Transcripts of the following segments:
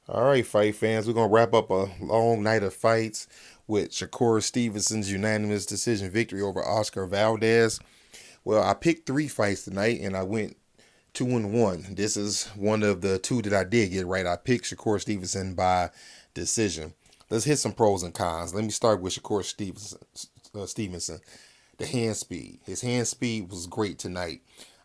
All right, fight fans, we're going to wrap up a long night of fights with Shakur Stevenson's unanimous decision victory over Oscar Valdez. Well, I picked three fights tonight and I went 2-1. This is one of the two that I did get right. I picked Shakur Stevenson by decision. Let's hit some pros and cons. Let me start with Shakur Stevenson. The hand speed. His hand speed was great tonight.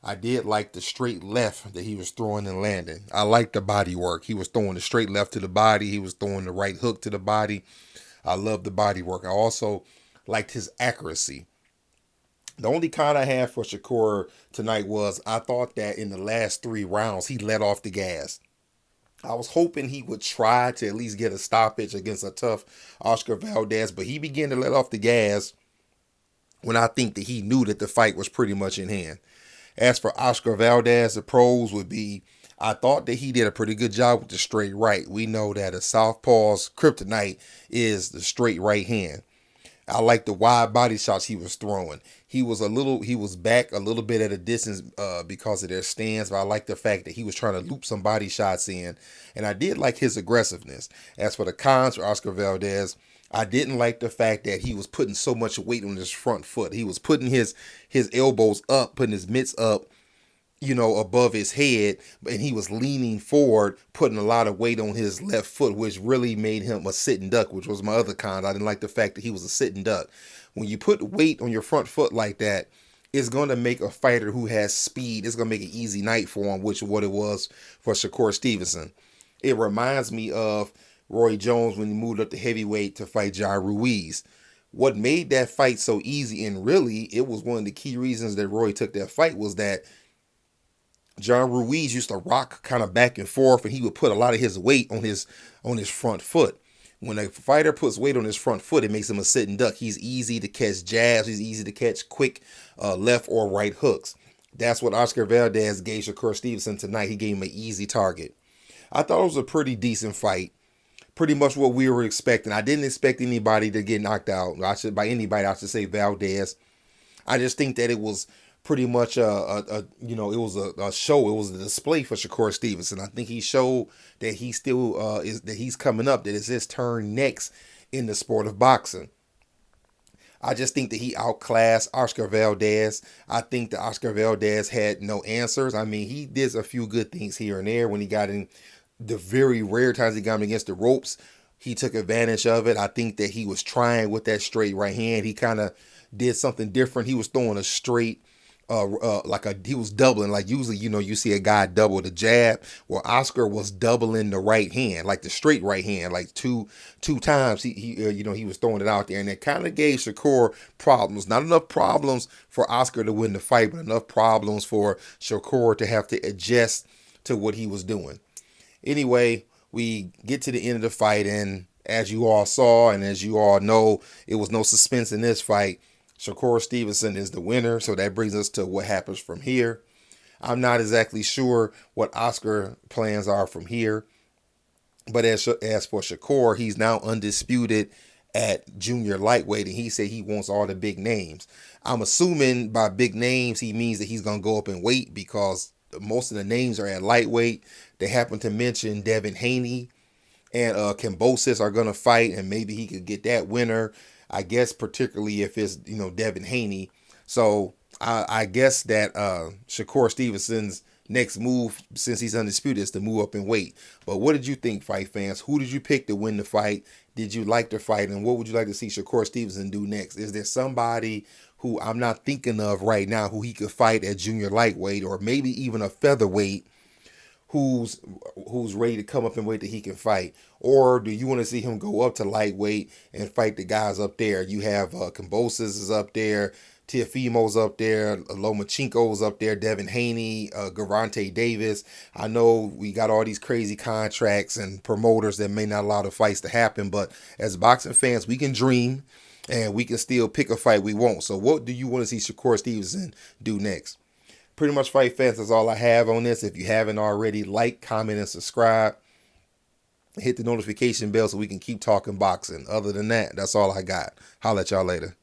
I did like the straight left that he was throwing and landing. I liked the body work. He was throwing the straight left to the body. He was throwing the right hook to the body. I love the body work. I also liked his accuracy. The only con I had for Shakur tonight was I thought that in the last three rounds he let off the gas. I was hoping he would try to at least get a stoppage against a tough Oscar Valdez, but he began to let off the gas when I think that he knew that the fight was pretty much in hand. As for Oscar Valdez, the pros would be I thought that he did a pretty good job with the straight right. We know that a southpaw's kryptonite is the straight right hand. I like the wide body shots he was throwing. He was back a little bit at a distance because of their stance, but I like the fact that he was trying to loop some body shots in, and I did like his aggressiveness. As for the cons for Oscar Valdez, I didn't like the fact that he was putting so much weight on his front foot. He was putting his elbows up, putting his mitts up, above his head, and he was leaning forward, putting a lot of weight on his left foot, which really made him a sitting duck, which was my other con. I didn't like the fact that he was a sitting duck. When you put weight on your front foot like that, it's going to make a fighter who has speed, it's going to make an easy night for him, which is what it was for Shakur Stevenson. It reminds me of Roy Jones when he moved up to heavyweight to fight John Ruiz. What made that fight so easy, and really it was one of the key reasons that Roy took that fight, was that John Ruiz used to rock kind of back and forth, and he would put a lot of his weight on his front foot. When a fighter puts weight on his front foot, it makes him a sitting duck. He's easy to catch jabs. He's easy to catch quick left or right hooks. That's what Oscar Valdez gave Shakur Stevenson tonight. He gave him an easy target. I thought it was a pretty decent fight. Pretty much what we were expecting. I didn't expect anybody to get knocked out. By anybody, I should say Valdez. I just think that it was pretty much it was a show. It was a display for Shakur Stevenson. I think he showed that he still he's coming up. That it's his turn next in the sport of boxing. I just think that he outclassed Oscar Valdez. I think that Oscar Valdez had no answers. I mean, he did a few good things here and there when he got in the very rare times he got him against the ropes. He took advantage of it. I think that he was trying with that straight right hand. He kind of did something different. He was throwing a straight he was doubling, like usually you see a guy double the jab. Well, Oscar was doubling the right hand, like the straight right hand, like two times. He was throwing it out there, and it kind of gave Shakur problems. Not enough problems for Oscar to win the fight, but enough problems for Shakur to have to adjust to what he was doing. Anyway, we get to the end of the fight, and as you all saw and as you all know, it was no suspense in this fight. Shakur Stevenson is the winner, so that brings us to what happens from here. I'm not exactly sure what Oscar plans are from here, but as for Shakur, he's now undisputed at junior lightweight, and he said he wants all the big names. I'm assuming by big names he means that he's going to go up in weight because most of the names are at lightweight. They happen to mention Devin Haney and Kambosos are going to fight, and maybe he could get that winner. I guess particularly if it's Devin Haney. So I guess that Shakur Stevenson's next move, since he's undisputed, is to move up in weight. But what did you think, fight fans? Who did you pick to win the fight? Did you like the fight, and what would you like to see Shakur Stevenson do next? Is there somebody who I'm not thinking of right now who he could fight at junior lightweight or maybe even a featherweight who's ready to come up in weight that he can fight? Or do you want to see him go up to lightweight and fight the guys up there? You have Kambosos is up there, Teofimo's up there, Lomachenko's up there, Devin Haney, Gervonta Davis. I know we got all these crazy contracts and promoters that may not allow the fights to happen, but as boxing fans, we can dream and we can still pick a fight we want. So what do you want to see Shakur Stevenson do next? Pretty much, fight fans, that's all I have on this. If you haven't already, like, comment, and subscribe. Hit the notification bell so we can keep talking boxing. Other than that, that's all I got. Holla at y'all later.